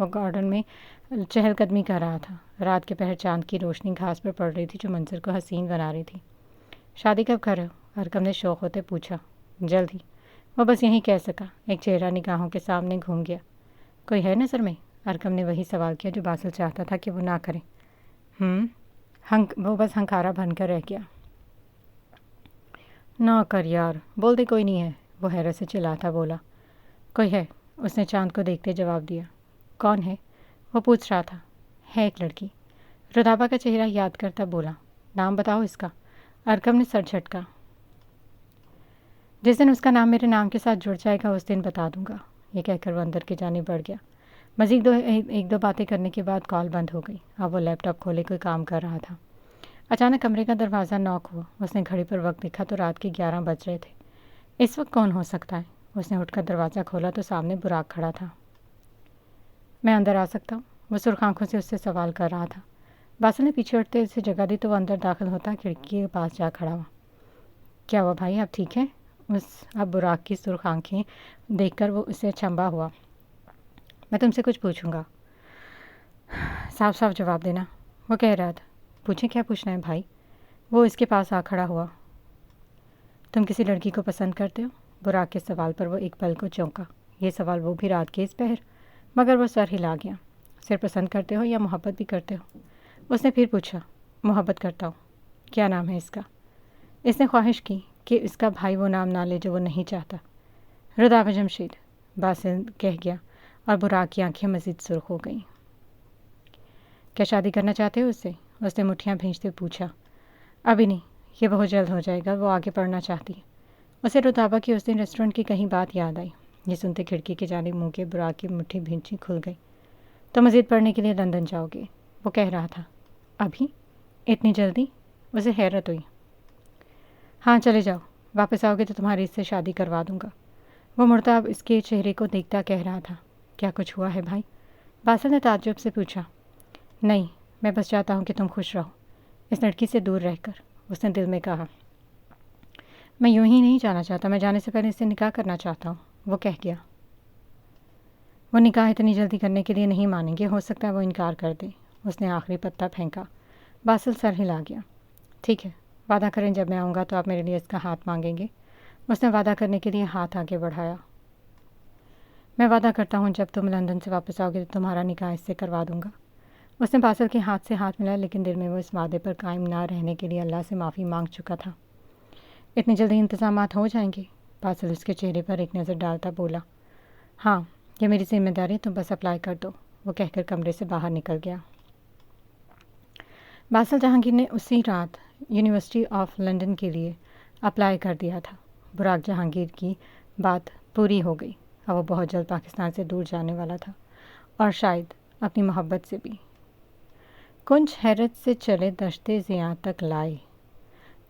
وہ گارڈن میں چہل قدمی کر رہا تھا۔ رات کے پہر چاند کی روشنی گھاس پر پڑ رہی تھی جو منظر کو حسین بنا رہی تھی۔ شادی کب کر رہے ہو؟ ارکم نے شوق ہوتے پوچھا۔ جلد ہی، وہ بس یہی کہہ سکا۔ ایک چہرہ نگاہوں کے سامنے گھوم گیا۔ کوئی ہے نظر میں؟ ارکم نے وہی سوال کیا جو باسل چاہتا تھا کہ وہ نہ کرے۔ وہ بس ہنکارا بن کر رہ گیا۔ نہ کر یار، بول دے کوئی نہیں ہے، وہ حیرت سے چلاتا بولا۔ کوئی ہے، اس نے چاند کو دیکھتے جواب دیا۔ کون ہے؟ وہ پوچھ رہا تھا۔ ہے ایک لڑکی، رودابا کا چہرہ یاد کرتا بولا۔ نام بتاؤ اس کا۔ ارکم نے سر جھٹکا۔ جس دن اس کا نام میرے نام کے ساتھ جڑ جائے گا اس دن بتا دوں گا، یہ کہہ کر وہ اندر کی جانب بڑھ گیا۔ مزید ایک دو باتیں کرنے کے بعد کال بند ہو گئی۔ اب وہ لیپ ٹاپ کھولے کوئی کام کر رہا تھا۔ اچانک کمرے کا دروازہ نوک ہوا۔ اس نے گھڑی پر وقت دیکھا تو رات کے 11 بج رہے تھے۔ اس وقت کون ہو سکتا ہے؟ اس نے اٹھ کر دروازہ کھولا تو سامنے براق کھڑا تھا۔ میں اندر آ سکتا ہوں؟ وہ سرخ آنکھوں سے اس سے سوال کر رہا تھا۔ باسل نے پیچھے اٹھتے اسے جگہ دی تو وہ اندر داخل ہوتا کھڑکی کے پاس جا کھڑا ہوا۔ کیا ہوا بھائی، آپ ٹھیک ہیں؟ اب براق کی سرخ آنکھیں دیکھ کر وہ اسے چنبا ہوا۔ میں تم سے کچھ پوچھوں گا، صاف صاف جواب دینا، وہ کہہ رہا تھا۔ پوچھیں، کیا پوچھنا ہے بھائی؟ وہ اس کے پاس آ کھڑا ہوا۔ تم کسی لڑکی کو پسند کرتے ہو؟ براق کے سوال پر وہ ایک پل کو چونکا۔ یہ سوال وہ بھی رات کے اس پہر، مگر وہ سر ہلا گیا۔ صرف پسند کرتے ہو یا محبت بھی کرتے ہو؟ اس نے پھر پوچھا۔ محبت کرتا ہوں۔ کیا نام ہے اس کا؟ اس نے خواہش کی کہ اس کا بھائی وہ نام نہ لے جو وہ نہیں چاہتا۔ رودابا جمشید، باسل کہہ گیا، اور براق کی آنکھیں مزید سرخ ہو گئیں۔ کیا شادی کرنا چاہتے ہو اس سے؟ اس نے مٹھیاں بھینجتے پوچھا۔ ابھی نہیں، یہ بہت جلد ہو جائے گا، وہ آگے پڑھنا چاہتی ہے۔ اسے رودابا کی اس دن ریسٹورنٹ کی کہیں بات یاد آئی۔ یہ سنتے کھڑکی کی جانب منہ کے براق کی مٹھی بھینچی کھل گئی۔ تو مزید پڑھنے کے لیے لندن جاؤ گے؟ وہ کہہ رہا تھا۔ ابھی؟ اتنی جلدی؟ اسے حیرت ہوئی۔ ہاں چلے جاؤ، واپس آؤ گے تو تمہاری اس سے شادی کروا دوں گا۔ وہ مڑتا اب اس کے چہرے کو دیکھتا کہہ رہا تھا۔ کیا کچھ ہوا ہے بھائی؟ باسل نے تعجب سے پوچھا۔ نہیں، میں بس چاہتا ہوں کہ تم خوش رہو اس لڑکی سے دور رہ کر، اس نے دل میں کہا۔ میں یوں ہی نہیں جانا چاہتا، میں جانے سے پہلے اس سے نکاح کرنا چاہتا ہوں، وہ کہہ گیا۔ وہ نکاح اتنی جلدی کرنے کے لیے نہیں مانیں گے، ہو سکتا ہے وہ انکار کر دے۔ اس نے آخری پتا پھینکا۔ باسل سر ہلا گیا۔ ٹھیک ہے، وعدہ کریں جب میں آؤں گا تو آپ میرے لیے اس کا ہاتھ مانگیں گے؟ اس نے وعدہ کرنے کے لیے ہاتھ آگے بڑھایا۔ میں وعدہ کرتا ہوں جب تم لندن سے واپس آؤ گے تو تمہارا نکاح اس سے کروا دوں گا۔ اس نے باسل کے ہاتھ سے ہاتھ ملایا، لیکن دل میں وہ اس وعدے پر قائم نہ رہنے کے لیے اللہ سے معافی مانگ چکا تھا۔ اتنی جلدی انتظامات ہو جائیں گے؟ باسل اس کے چہرے پر ایک نظر ڈالتا بولا۔ ہاں، یہ میری ذمہ داری، تم بس اپلائی کر دو، وہ کہہ کر کمرے سے باہر نکل گیا۔ باسل جہانگیر نے اسی رات یونیورسٹی آف لندن کے لیے اپلائی کر دیا تھا۔ براق جہانگیر کی بات پوری ہو گئی۔ اب وہ بہت جلد پاکستان سے دور جانے والا تھا، اور شاید اپنی محبت سے بھی۔ کنج حیرت سے چلے دشتے زیاں تک لائے،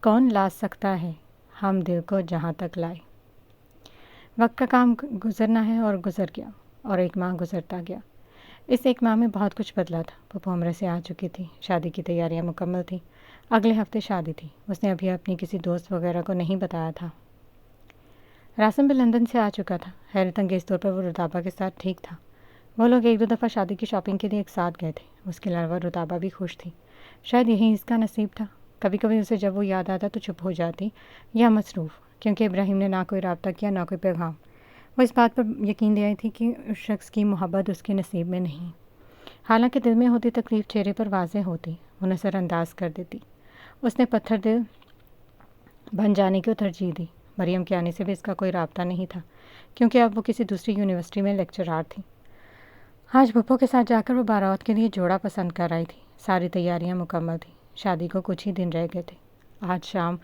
کون لا سکتا ہے ہم دل کو جہاں تک لائے۔ وقت کا کام گزرنا ہے اور گزر گیا، اور ایک ماہ گزرتا گیا۔ اس ایک ماہ میں بہت کچھ بدلا تھا۔ پھپھو عمرے سے آ چکی تھی، شادی کی تیاریاں مکمل تھیں، اگلے ہفتے شادی تھی۔ اس نے ابھی اپنی کسی دوست وغیرہ کو نہیں بتایا تھا۔ راسم بھی لندن سے آ چکا تھا۔ حیرت انگیز طور پر وہ رودابا کے ساتھ ٹھیک تھا۔ وہ لوگ ایک دو دفعہ شادی کی شاپنگ کے لیے ایک ساتھ گئے تھے۔ اس کے علاوہ رودابا بھی خوش تھی، شاید یہی اس کا نصیب تھا۔ کبھی کبھی اسے جب وہ یاد آتا تو چپ ہو جاتی یا مصروف، کیونکہ ابراہیم نے نہ کوئی رابطہ کیا نہ کوئی پیغام۔ وہ اس بات پر یقین دے آئی تھی کہ اس شخص کی محبت اس کے نصیب میں نہیں۔ حالانکہ دل میں ہوتی تکلیف چہرے پر واضح ہوتی، وہ نظر انداز کر دیتی۔ اس نے پتھر دل بن جانے کو ترجیح دی۔ مریم کے آنے سے بھی اس کا کوئی رابطہ نہیں تھا، کیونکہ اب وہ کسی دوسری یونیورسٹی میں لیکچرار تھی۔ آج پھپھو کے ساتھ جا کر وہ بارات کے لیے جوڑا پسند کر آئی تھی۔ ساری تیاریاں مکمل تھیں، شادی کو کچھ ہی دن رہ گئے تھے۔ آج شام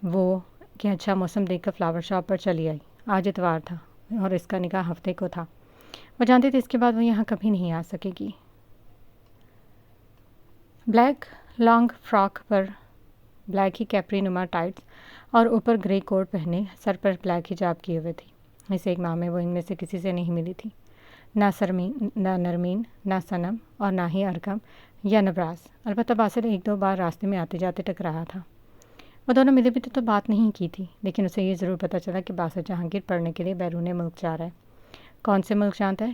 وہ کہ اچھا موسم دیکھ کر فلاور شاپ پر چلی آئی۔ آج اتوار تھا اور اس کا نکاح ہفتے کو تھا۔ وہ جانتی تھی اس کے بعد وہ یہاں کبھی نہیں آ سکے گی۔ بلیک لانگ فراک پر بلیک ہی کیپری نما ٹائٹس اور اوپر گرے کوٹ پہنے، سر پر بلیک حجاب کیے ہوئے تھی۔ اس ایک ماہ میں وہ ان میں سے کسی سے نہیں ملی تھی، نہ نرمین، نہ صنم، اور نہ ہی ارکم یا نبراس۔ البتہ باسل ایک دو بار راستے میں آتے جاتے ٹکرایا تھا۔ وہ دونوں ملے بھی تو بات نہیں کی تھی، لیکن اسے یہ ضرور پتہ چلا کہ باسل جہانگیر پڑھنے کے لیے بیرون ملک جا رہا ہے۔ کون سے ملک جانتا ہے؟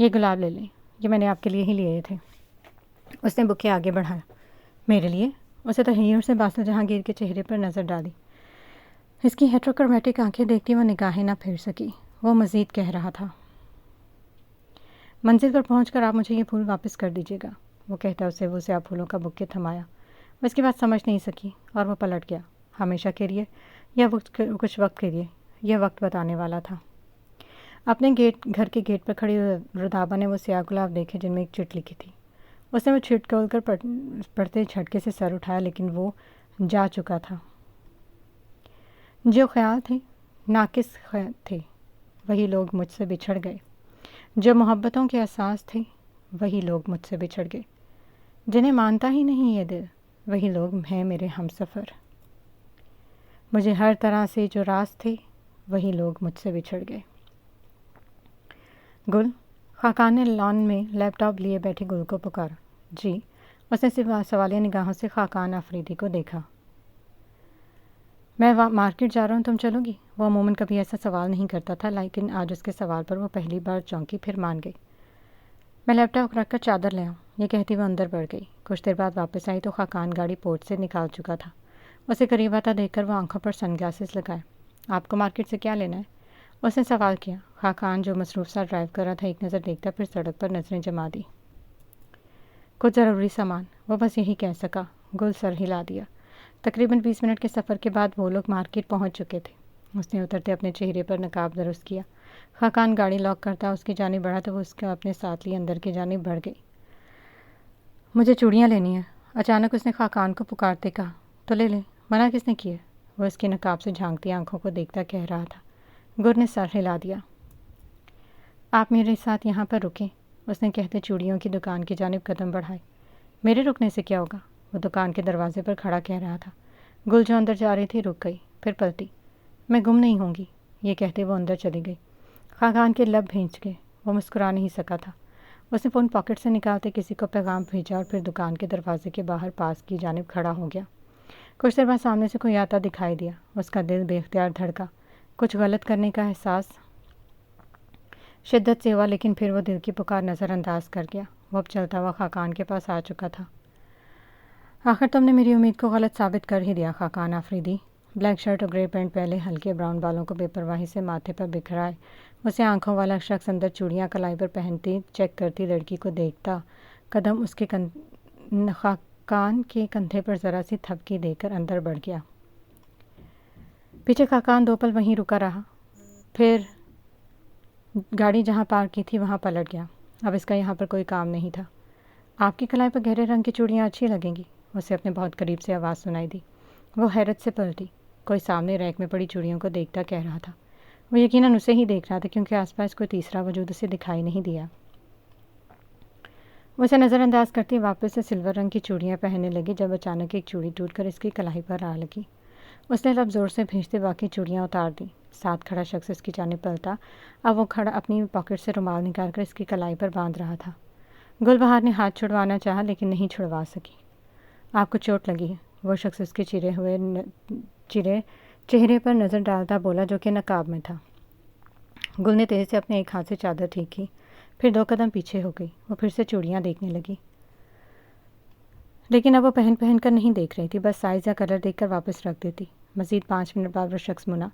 یہ گلاب لے لیں، یہ میں نے آپ کے لیے ہی لیے تھے۔ اس نے بکے آگے بڑھایا۔ میرے لیے؟ اسے تحیر سے باسل جہانگیر کے چہرے پر نظر ڈالی۔ اس کی ہیٹروکرومیٹک آنکھیں دیکھتی وہ نگاہیں نہ پھیر سکی۔ وہ مزید کہہ رہا تھا، منزل پر پہنچ کر آپ مجھے یہ پھول واپس کر دیجیے گا۔ وہ کہتا اسے وہ سیاہ پھولوں کا بکے تھمایا۔ وہ اس کی بات سمجھ نہیں سکی اور وہ پلٹ گیا۔ ہمیشہ کے لیے یا کچھ وقت کے لیے، یہ وقت بتانے والا تھا۔ اپنے گھر کے گیٹ پر کھڑی ردابا نے وہ سیاہ گلاب دیکھے جن میں ایک چٹ لکھی تھی۔ اس نے وہ چٹ کھول کر پڑھتے جھٹکے سے سر اٹھایا، لیکن وہ جا چکا تھا۔ جو خیال تھے ناقص تھے وہی لوگ مجھ سے بچھڑ گئے، جو محبتوں کے احساس تھے وہی لوگ مجھ سے بچھڑ گئے، جنہیں مانتا ہی نہیں یہ دل وہی لوگ ہیں میرے ہم سفر، مجھے ہر طرح سے جو راز تھے وہی لوگ مجھ سے بچھڑ گئے۔ گل، خاقان نے لان میں لیپ ٹاپ لیے بیٹھے گل کو پکارا۔ جی؟ اس نے سوالیہ نگاہوں سے خاقان آفریدی کو دیکھا۔ میں مارکیٹ جا رہا ہوں، تم چلو گی؟ وہ عموماً کبھی ایسا سوال نہیں کرتا تھا، لیکن آج اس کے سوال پر وہ پہلی بار چونکی، پھر مان گئی۔ میں لیپ ٹاپ رکھ کر چادر لے آؤں، یہ کہتی وہ اندر بڑھ گئی۔ کچھ دیر بعد واپس آئی تو خاقان گاڑی پورٹ سے نکال چکا تھا۔ اسے قریب آتا دیکھ کر وہ آنکھوں پر سن گلاسز لگائے۔ آپ کو مارکیٹ سے کیا لینا ہے؟ اس نے سوال کیا۔ خاقان جو مصروف سا ڈرائیو کر رہا تھا ایک نظر دیکھتا پھر سڑک پر نظریں جما دی۔ کچھ ضروری سامان، وہ بس یہی کہہ سکا۔ گل سر ہلا دیا۔ تقریباً 20 منٹ کے سفر کے بعد وہ لوگ مارکیٹ پہنچ چکے تھے۔ اس نے اترتے اپنے چہرے پر نقاب درست کیا۔ خاقان گاڑی لاک کرتا اس کی جانب بڑھا تو وہ اس کو اپنے ساتھ لی اندر کی جانب بڑھ گئی۔ مجھے چوڑیاں لینی ہیں، اچانک اس نے خاقان کو پکارتے کہا۔ تو لے لیں، منع کس نے کی ہے؟ وہ اس کی نقاب سے جھانکتی آنکھوں کو دیکھتا کہہ رہا تھا۔ گر نے سر ہلا دیا۔ آپ میرے ساتھ یہاں پر رکیں، اس نے کہتے چوڑیوں کی دکان کی جانب قدم بڑھائے۔ میرے رکنے سے کیا ہوگا؟ وہ دکان کے دروازے پر کھڑا کہہ رہا تھا۔ گل جو اندر جا رہی تھی رک گئی، پھر پلٹی۔ میں گم نہیں ہوں گی، یہ کہتے وہ اندر چلی گئی۔ خاقان کے لب بھینچ گئے، وہ مسکرا نہیں سکا تھا۔ اس نے فون پاکٹ سے نکالتے کسی کو پیغام بھیجا اور پھر دکان کے دروازے کے باہر پاس کی جانب کھڑا ہو گیا۔ کچھ دیر بعد سامنے سے کوئی آتا دکھائی دیا۔ اس کا دل بے اختیار دھڑکا۔ کچھ غلط کرنے کا احساس شدت سے ہوا، لیکن پھر وہ دل کی پکار نظر انداز کر گیا۔ وہ اب چلتا ہوا خاقان کے پاس آ چکا تھا۔ آخر تم نے میری امید کو غلط ثابت کر ہی دیا خاقان آفریدی۔ بلیک شرٹ اور گرے پینٹ پہلے ہلکے براؤن بالوں کو بے پرواہی سے ماتھے پر بکھرائے اسے آنکھوں والا شخص اندر چوڑیاں کلائی پر پہنتی چیک کرتی لڑکی کو دیکھتا قدم اس کے خاقان کے کندھے پر ذرا سی تھپکی دے کر اندر بڑھ گیا۔ پیچھے خاقان 2 پل وہیں رکا رہا، پھر گاڑی جہاں پارک کی تھی وہاں پلٹ گیا۔ اب اس کا یہاں پر کوئی کام نہیں تھا۔ آپ کی کلائی پر گہرے رنگ کی چوڑیاں اچھی لگیں گی، اسے اپنے بہت قریب سے آواز سنائی دی۔ وہ حیرت سے پلٹی۔ کوئی سامنے ریک میں پڑی چوڑیوں کو دیکھتا کہہ رہا تھا۔ وہ یقیناً اسے ہی دیکھ رہا تھا کیونکہ آس پاس کوئی تیسرا وجود اسے دکھائی نہیں دیا۔ وہ اسے نظر انداز کرتی واپس سے سلور رنگ کی چوڑیاں پہننے لگی جب اچانک ایک چوڑی ٹوٹ کر اس کی کلائی پر آ لگی۔ اس نے لب زور سے بھینچتے باقی چوڑیاں اتار دیں۔ ساتھ کھڑا شخص اس کی جانب پلٹا۔ اب وہ کھڑا اپنی پاکٹ سے رومال نکال کر اس کی کلائی پر باندھ رہا تھا۔ گل بہار نے ہاتھ چھڑوانا چاہا لیکن نہیں چھڑوا سکی۔ آپ کو چوٹ لگی ہے؟ وہ شخص اس کے چیرے ہوئے چہرے پر نظر ڈالتا بولا جو کہ نقاب میں تھا۔ گل نے تیزی سے اپنے ایک ہاتھ سے چادر ٹھیک کی، پھر 2 قدم پیچھے ہو گئی۔ وہ پھر سے چوڑیاں دیکھنے لگی، لیکن اب وہ پہن کر نہیں دیکھ رہی تھی، بس سائز یا کلر دیکھ کر واپس رکھ دیتی۔ مزید 5 منٹ بعد وہ شخص منا۔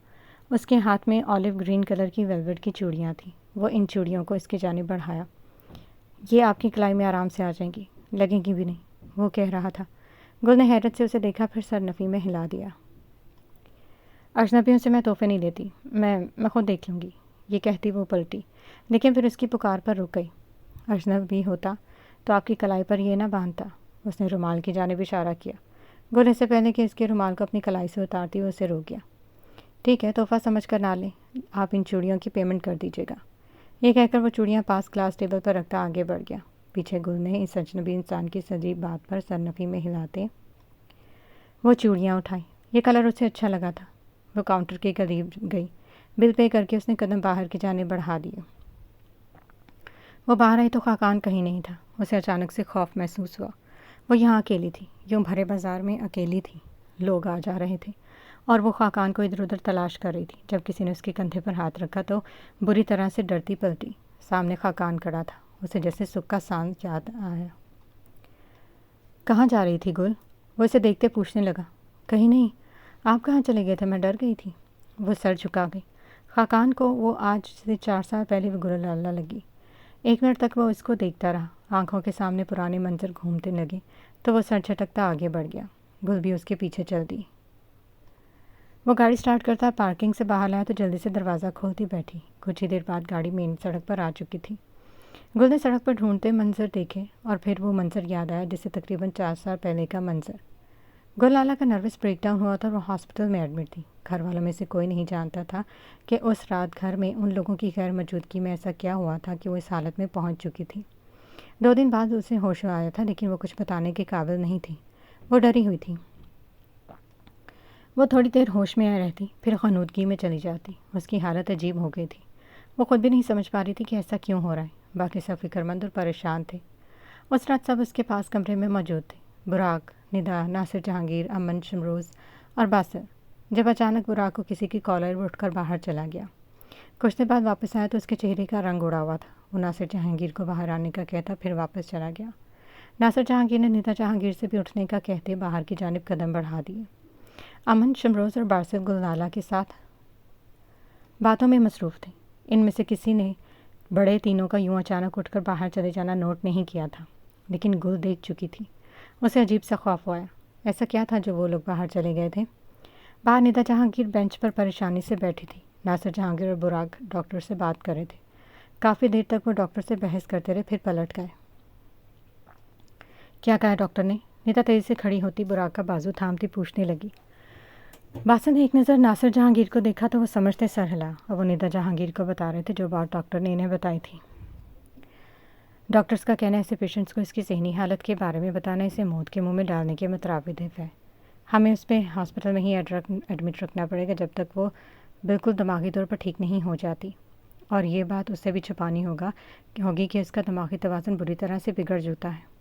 اس کے ہاتھ میں آلیو گرین کلر کی ویلویٹ کی چوڑیاں تھیں۔ وہ ان چوڑیوں کو اس کی جانب بڑھایا۔ یہ آپ کی کلائی میں آرام سے آ جائیں گی، لگیں گی بھی نہیں، وہ کہہ رہا تھا۔ گل نے حیرت سے اسے دیکھا پھر سر نفی میں ہلا دیا۔ اجنبیوں سے میں تحفے نہیں لیتی، میں خود دیکھ لوں گی، یہ کہتی وہ پلٹی، لیکن پھر اس کی پکار پر رک گئی۔ اجنبی ہوتا تو آپ کی کلائی پر یہ نہ باندھتا، اس نے رومال کی جانب اشارہ کیا۔ گل اس سے پہلے کہ اس کے رومال کو اپنی کلائی سے اتارتی وہ اسے روک گیا۔ ٹھیک ہے، تحفہ سمجھ کر نہ لیں، آپ ان چوڑیوں کی پیمنٹ کر دیجیے گا، یہ کہہ کر وہ چوڑیاں پاس گلاس ٹیبل پر رکھتا آگے بڑھ گیا۔ پیچھے گل نے اس اجنبی انسان کی عجیب بات پر سر نفی میں ہلاتے وہ چوڑیاں اٹھائیں۔ یہ کلر اسے اچھا لگا تھا۔ وہ کاؤنٹر کے قریب گئی، بل پے کر کے اس نے قدم باہر کی جانب بڑھا دیے۔ وہ باہر آئی تو خاقان کہیں نہیں تھا۔ اسے اچانک سے خوف محسوس ہوا۔ وہ یہاں اکیلی تھی، یوں بھرے بازار میں اکیلی تھی، لوگ آ جا رہے تھے اور وہ خاقان کو ادھر ادھر تلاش کر رہی تھی۔ جب کسی نے اس کے کندھے پر ہاتھ رکھا تو بری طرح سے ڈرتی پلٹی۔ سامنے خاقان کھڑا تھا، اسے جیسے سکھ کا سانس یاد آیا۔ کہاں جا رہی تھی گل؟ وہ اسے دیکھتے پوچھنے لگا۔ کہیں نہیں، آپ کہاں چلے گئے تھے؟ میں ڈر گئی تھی۔ وہ سر جھکا گئی۔ خاقان کو وہ آج سے 4 سال پہلے بھی گلالہ لگی۔ 1 منٹ تک وہ اس کو دیکھتا رہا۔ آنکھوں کے سامنے پرانے منظر گھومتے لگے تو وہ سر جھٹکتا آگے بڑھ گیا۔ گل بھی اس کے پیچھے چل دی۔ وہ گاڑی سٹارٹ کرتا پارکنگ سے باہر آیا تو جلدی سے دروازہ کھولتی بیٹھی۔ کچھ ہی دیر بعد گاڑی مین سڑک پر آ چکی تھی۔ گل نے سڑک پر ڈھونڈتے منظر دیکھے اور پھر وہ منظر یاد آیا جسے تقریباً 4 سال پہلے کا منظر۔ گلالہ کا نروس بریک ڈاؤن ہوا تھا اور وہ ہاسپٹل میں ایڈمٹ تھی۔ گھر والوں میں سے کوئی نہیں جانتا تھا کہ اس رات گھر میں ان لوگوں کی غیر موجودگی میں ایسا کیا ہوا تھا کہ وہ اس حالت میں پہنچ چکی تھی۔ 2 دن بعد اسے ہوش آیا تھا، لیکن وہ کچھ بتانے کے قابل نہیں تھی۔ وہ ڈری ہوئی تھی۔ وہ تھوڑی دیر ہوش میں رہتی، پھر غنودگی میں چلی جاتی۔ اس کی حالت عجیب ہو گئی تھی۔ وہ خود بھی نہیں سمجھ پا رہی تھی کہ ایسا کیوں ہو رہا ہے۔ باقی سب فکر مند اور پریشان تھے۔ اس رات سب اس کے پاس کمرے میں موجود تھے۔ براق، ندا، ناصر جہانگیر، امن، شمروز اور باسل۔ جب اچانک براق کو کسی کی کالر اٹھ کر باہر چلا گیا۔ کچھ دیر بعد واپس آیا تو اس کے چہرے کا رنگ اڑا ہوا تھا۔ وہ ناصر جہانگیر کو باہر آنے کا کہتا پھر واپس چلا گیا۔ ناصر جہانگیر نے ندا جہانگیر سے بھی اٹھنے کا کہتے باہر کی جانب قدم بڑھا دیے۔ امن، شمروز اور باسل گلالہ کے ساتھ باتوں میں مصروف تھے۔ ان میں سے کسی نے بڑے تینوں کا یوں اچانک اٹھ کر باہر چلے جانا نوٹ نہیں کیا تھا، لیکن گل دیکھ چکی تھی۔ اسے عجیب سا خوف ہوا۔ ایسا کیا تھا جو وہ لوگ باہر چلے گئے تھے؟ باہر ندا جہانگیر بینچ پر پریشانی سے بیٹھی تھی۔ ناصر جہانگیر اور براق ڈاکٹر سے بات کر رہے تھے۔ کافی دیر تک وہ ڈاکٹر سے بحث کرتے رہے، پھر پلٹ گئے۔ کیا کہا ڈاکٹر نے؟ ندا تیزی سے کھڑی ہوتی براق کا بازو تھامتی پوچھنے لگی۔ باسل نے ایک نظر ناصر جہانگیر کو دیکھا تو وہ سمجھتے سر ہلا اور وہ ندا جہانگیر کو بتا رہے تھے جو بات ڈاکٹر نے انہیں بتائی تھی۔ ڈاکٹرز کا کہنا ہے ایسے پیشنٹس کو اس کی ذہنی حالت کے بارے میں بتانا اسے موت کے منہ میں ڈالنے کے مترادف ہے۔ ہمیں اس پہ ہاسپٹل میں ہی ایڈمٹ رکھنا پڑے گا جب تک وہ بالکل دماغی طور پر ٹھیک نہیں ہو جاتی، اور یہ بات اس سے بھی چھپانی ہوگی کہ اس کا دماغی توازن بری طرح سے بگڑ جاتا ہے۔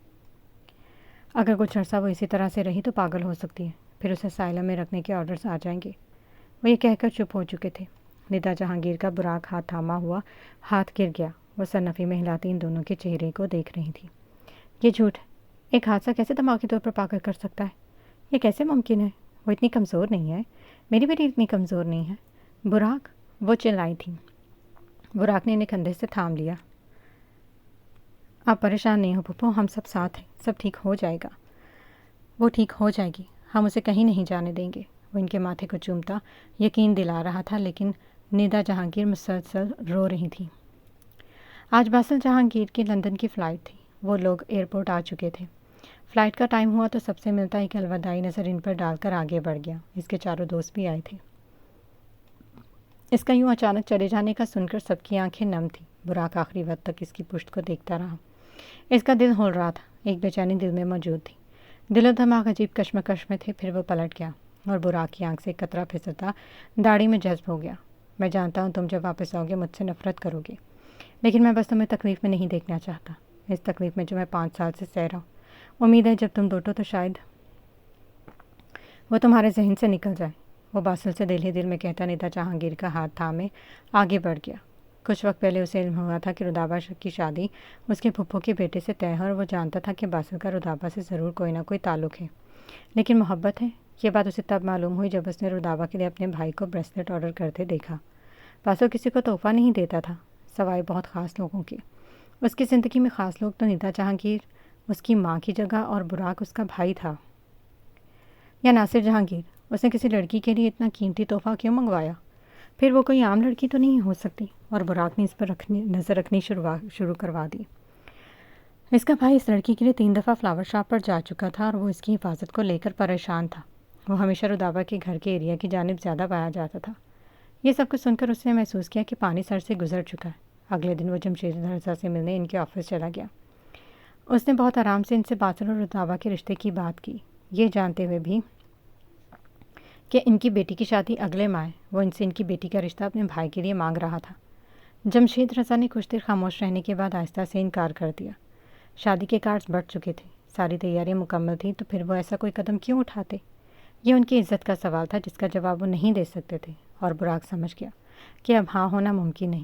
اگر کچھ عرصہ وہ اسی طرح سے رہی تو پاگل ہو سکتی ہے، پھر اسے اسائلم میں رکھنے کے آرڈرز آ جائیں گے۔ وہ یہ کہہ کر چپ ہو چکے تھے۔ ندا جہانگیر کا براق ہاتھ تھاما ہوا ہاتھ گر گیا۔ وہ سرنفی میں ہلاتی ان دونوں کے چہرے کو دیکھ رہی تھی۔ یہ جھوٹ ہے۔ ایک حادثہ کیسے دماغی طور پر پاگل کر سکتا ہے؟ یہ کیسے ممکن ہے؟ وہ اتنی کمزور نہیں ہے، میری بیٹی اتنی کمزور نہیں ہے۔ براق، وہ چلائی تھی۔ براق نے انہیں کندھے سے تھام لیا۔ آپ پریشان نہیں ہو پھپھو، ہم سب ساتھ ہیں، سب ٹھیک ہو جائے گا۔ وہ ٹھیک ہو جائے گی، ہم اسے کہیں نہیں جانے دیں گے۔ وہ ان کے ماتھے کو چومتا یقین دلا رہا تھا، لیکن ندا جہانگیر مسلسل رو رہی تھی۔ آج باسل جہانگیر کی لندن کی فلائٹ تھی۔ وہ لوگ ایئرپورٹ آ چکے تھے۔ فلائٹ کا ٹائم ہوا تو سب سے ملتا ایک الوداعی نظر ان پر ڈال کر آگے بڑھ گیا۔ اس کے چاروں دوست بھی آئے تھے۔ اس کا یوں اچانک چلے جانے کا سن کر سب کی آنکھیں نم تھیں۔ براق آخری وقت تک اس کی پشت کو دیکھتا رہا۔ اس کا دل ہول رہا تھا، ایک بے چینی دل میں موجود تھی۔ دل و دماغ عجیب کشمکش میں تھے۔ پھر وہ پلٹ گیا اور براق کی آنکھ سے ایک قطرہ پھسلتا داڑھی میں جذب ہو گیا۔ میں جانتا ہوں تم جب واپس آؤ گے مجھ سے نفرت کرو گے، لیکن میں بس تمہیں تکلیف میں نہیں دیکھنا چاہتا، اس تکلیف میں جو میں 5 سال سے سہ رہا ہوں۔ امید ہے جب تم لوٹو تو شاید وہ تمہارے ذہن سے نکل جائے۔ وہ باسل سے دل ہی دل میں کہتا ندا جہانگیر کا ہاتھ تھامے آگے بڑھ گیا۔ کچھ وقت پہلے اسے علم ہوا تھا کہ رودابا کی شادی اس کے پھپھو کے بیٹے سے طے ہے، اور وہ جانتا تھا کہ باسل کا رودابا سے ضرور کوئی نہ کوئی تعلق ہے، لیکن محبت ہے، یہ بات اسے تب معلوم ہوئی جب اس نے رودابا کے لیے اپنے بھائی کو بریسلیٹ آرڈر کرتے دیکھا۔ باسل کسی کو تحفہ نہیں دیتا تھا سوائے بہت خاص لوگوں کے۔ اس کی زندگی میں خاص لوگ تو ندا جہانگیر اس کی ماں کی جگہ اور براق اس کا بھائی تھا، یا ناصر جہانگیر۔ اس نے کسی لڑکی کے لیے اتنا قیمتی تحفہ کیوں منگوایا؟ پھر وہ کوئی عام لڑکی تو نہیں ہو سکتی، اور براق نے اس پر نظر رکھنی شروع کروا دی۔ اس کا بھائی اس لڑکی کے لیے 3 دفعہ فلاور شاپ پر جا چکا تھا اور وہ اس کی حفاظت کو لے کر پریشان تھا۔ وہ ہمیشہ رودابا کے گھر کے ایریا کی جانب زیادہ پایا جاتا تھا۔ یہ سب کچھ سن کر اس نے محسوس کیا کہ پانی سر سے گزر چکا ہے۔ اگلے دن وہ جمشید رضا سے ملنے ان کے آفس چلا گیا۔ اس نے بہت آرام سے ان سے باسل اور رودابا کے رشتے کی بات کی، یہ جانتے ہوئے بھی کہ ان کی بیٹی کی شادی اگلے ماہ ہے۔ وہ ان سے ان کی بیٹی کا رشتہ اپنے بھائی کے لیے مانگ رہا تھا۔ جمشید رضا نے کچھ دیر خاموش رہنے کے بعد آہستہ سے انکار کر دیا۔ شادی کے کارڈز بڑھ چکے تھے، ساری تیاریاں مکمل تھیں، تو پھر وہ ایسا کوئی قدم کیوں اٹھاتے؟ یہ ان کی عزت کا سوال تھا جس کا جواب وہ نہیں دے سکتے تھے، اور براق سمجھ گیا کہ اب ہاں ہونا ممکن نہیں۔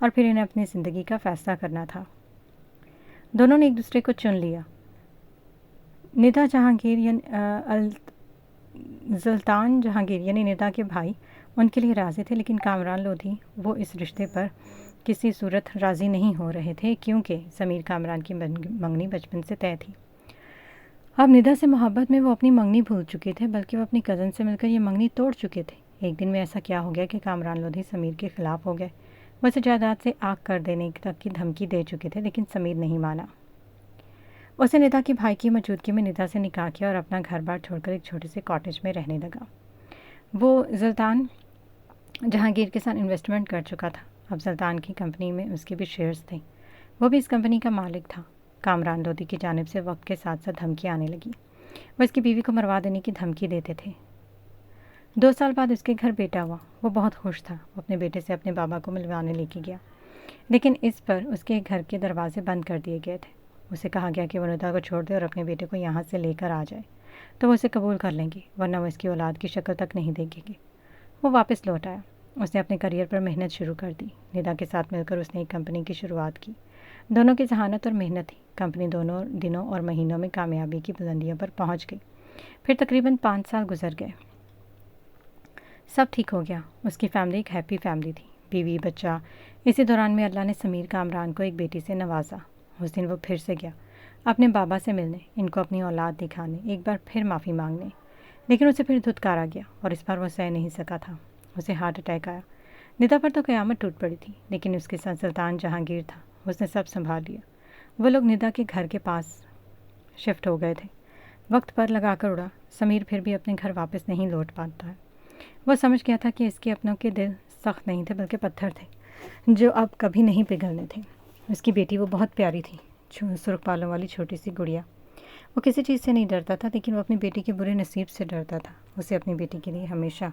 اور پھر انہیں اپنی زندگی کا فیصلہ کرنا تھا۔ دونوں نے ایک دوسرے کو چن لیا۔ ندا جہانگیر زلطان جہانگیر یعنی ندا کے بھائی ان کے لیے راضی تھے، لیکن کامران لودھی وہ اس رشتے پر کسی صورت راضی نہیں ہو رہے تھے، کیونکہ سمیر کامران کی منگنی بچپن سے طے تھی۔ اب ندا سے محبت میں وہ اپنی منگنی بھول چکے تھے، بلکہ وہ اپنی کزن سے مل کر یہ منگنی توڑ چکے تھے۔ ایک دن میں ایسا کیا ہو گیا کہ کامران لودھی سمیر کے خلاف ہو گئے۔ وہ اسے جائیداد سے آگ کر دینے تک کی دھمکی دے چکے تھے، لیکن سمیر نہیں مانا۔ اسے ندا کے بھائی کی موجودگی میں ندا سے نکاح کیا اور اپنا گھر بار چھوڑ کر ایک چھوٹے سے کاٹیج میں رہنے لگا۔ وہ زلطان جہانگیر کے ساتھ انویسٹمنٹ کر چکا تھا۔ اب زلطان کی کمپنی میں اس کے بھی شیئرز تھے، وہ بھی اس کمپنی کا مالک تھا۔ کامران لودھی کی جانب سے وقت کے ساتھ ساتھ دھمکی آنے لگی۔ وہ اس کی بیوی کو مروا دینے کی دھمکی دیتے تھے۔ 2 سال بعد اس کے گھر بیٹا ہوا۔ وہ بہت خوش تھا۔ وہ اپنے بیٹے سے اپنے بابا کو ملوانے لے کے گیا، لیکن اس پر اس کے گھر کے دروازے بند کر دیے گئے تھے۔ اسے کہا گیا کہ وہ ندا کو چھوڑ دے اور اپنے بیٹے کو یہاں سے لے کر آ جائے تو وہ اسے قبول کر لیں گے، ورنہ وہ اس کی اولاد کی شکل تک نہیں دیکھیں گے۔ وہ واپس لوٹ آیا۔ اس نے اپنے کریئر پر محنت شروع کر دی۔ ندا کے ساتھ مل کر اس نے ایک کمپنی کی شروعات کی۔ دونوں کی ذہانت اور محنت تھی۔ کمپنی دونوں دنوں اور مہینوں میں کامیابی کی بلندیوں پر پہنچ گئی۔ پھر تقریباً 5 سال گزر گئے۔ سب ٹھیک ہو گیا۔ اس کی فیملی ایک ہیپی فیملی تھی، بیوی بچہ۔ اسی دوران میں اللہ نے سمیر کامران کو ایک بیٹی سے نوازا۔ اس دن وہ پھر سے گیا اپنے بابا سے ملنے، ان کو اپنی اولاد دکھانے، ایک بار پھر معافی مانگنے، لیکن اسے پھر دھتکارا گیا اور اس بار وہ سہ نہیں سکا تھا۔ اسے ہارٹ اٹیک آیا۔ ندا پر تو قیامت ٹوٹ پڑی تھی، لیکن اس کے ساتھ سلطان جہانگیر تھا۔ اس نے سب سنبھال لیا۔ وہ لوگ ندا کے گھر کے پاس شفٹ ہو گئے تھے۔ وقت پر لگا کر اڑا۔ سمیر پھر بھی اپنے گھر واپس نہیں لوٹ پاتا ہے۔ وہ سمجھ گیا تھا کہ اس کے اپنوں کے دل سخت نہیں تھے بلکہ پتھر تھے جو اب کبھی نہیں پگھلنے تھے۔ اس کی بیٹی وہ بہت پیاری تھی، سرخ بالوں والی چھوٹی سی گڑیا۔ وہ کسی چیز سے نہیں ڈرتا تھا، لیکن وہ اپنی بیٹی کے برے نصیب سے ڈرتا تھا۔ اسے اپنی بیٹی کے لیے ہمیشہ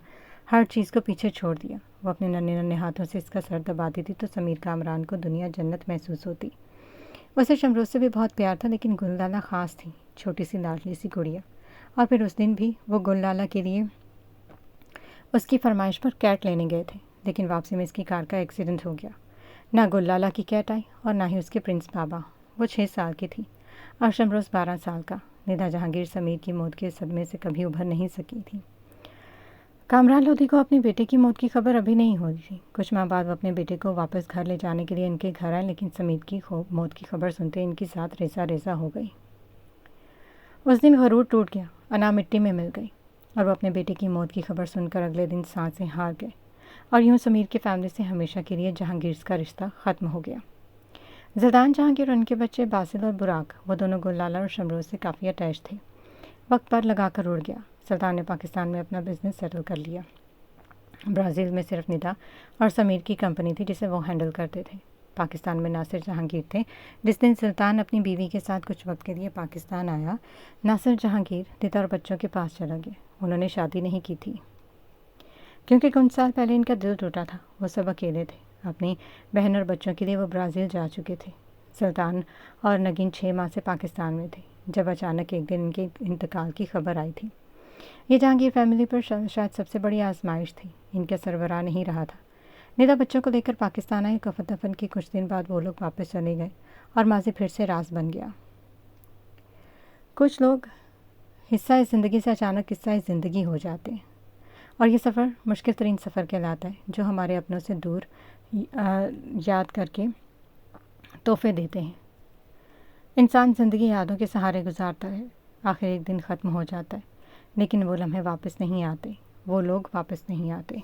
ہر چیز کو پیچھے چھوڑ دیا۔ وہ اپنے ننھے ننھے ہاتھوں سے اس کا سر دباتی تھی تو سمیر کامران کو دنیا جنت محسوس ہوتی۔ اسے شمروز سے بھی بہت پیار تھا، لیکن گل لالا خاص تھی، چھوٹی سی لاڈلی سی گڑیا۔ اور پھر اس دن بھی وہ گل لالا کے لیے اس کی فرمائش پر کیٹ لینے گئے تھے، لیکن واپسی میں اس کی کار کا ایکسیڈنٹ ہو گیا۔ نہ گل لالا کی کیٹ آئی اور نہ ہی اس کے پرنس بابا۔ وہ 6 سال کی تھی اور شمروز 12 سال کا۔ ندا جہانگیر سمیر کی موت کے صدمے سے کبھی ابھر نہیں سکی تھی۔ کامران لودھی کو اپنے بیٹے کی موت کی خبر ابھی نہیں ہوئی تھی۔ کچھ ماہ بعد وہ اپنے بیٹے کو واپس گھر لے جانے کے لیے ان کے گھر آئے، لیکن سمیر کی موت کی خبر سنتے ان کی ساتھ ریزہ ریزہ ہو گئی۔ اس دن غرور ٹوٹ گیا۔ انا مٹی میں مل گئی اور وہ اپنے بیٹے کی موت کی خبر سن کر اگلے دن سانسیں ہار گئے، اور یوں سمیر کی فیملی سے ہمیشہ کے لیے جہانگیر کا رشتہ ختم ہو گیا۔ زلطان جہانگیر اور ان کے بچے باسل اور براق، وہ دونوں گل لالا اور شمروز سے کافی اٹیچ تھے۔ وقت پر لگا کر اڑ گیا۔ سلطان نے پاکستان میں اپنا بزنس سیٹل کر لیا۔ برازیل میں صرف ندا اور سمیر کی کمپنی تھی جسے وہ ہینڈل کرتے تھے۔ پاکستان میں ناصر جہانگیر تھے۔ جس دن سلطان اپنی بیوی کے ساتھ کچھ وقت کے لیے پاکستان آیا، ناصر جہانگیر ندا اور بچوں کے پاس چلا گیا۔ انہوں نے شادی نہیں کی تھی کیونکہ کچھ سال پہلے ان کا دل ٹوٹا تھا۔ وہ سب اکیلے تھے۔ اپنی بہن اور بچوں کے لیے وہ برازیل جا چکے تھے۔ سلطان اور نگین 6 ماہ سے پاکستان میں تھے جب اچانک ایک دن ان کے انتقال کی خبر آئی تھی۔ یہ جہانگیر فیملی پر شاید سب سے بڑی آزمائش تھی۔ ان کا سربراہ نہیں رہا تھا۔ ندا بچوں کو لے کر پاکستان آئی۔ کفن دفن کے کچھ دن بعد وہ لوگ واپس چلے گئے اور ماضی پھر سے راز بن گیا۔ کچھ لوگ حصہ زندگی سے اچانک قصہ زندگی ہو جاتے ہیں، اور یہ سفر مشکل ترین سفر کہلاتا ہے، جو ہمارے اپنوں سے دور یاد کر کے تحفے دیتے ہیں۔ انسان زندگی یادوں کے سہارے گزارتا ہے، آخر ایک دن ختم ہو جاتا ہے، لیکن وہ لمحے واپس نہیں آتے، وہ لوگ واپس نہیں آتے۔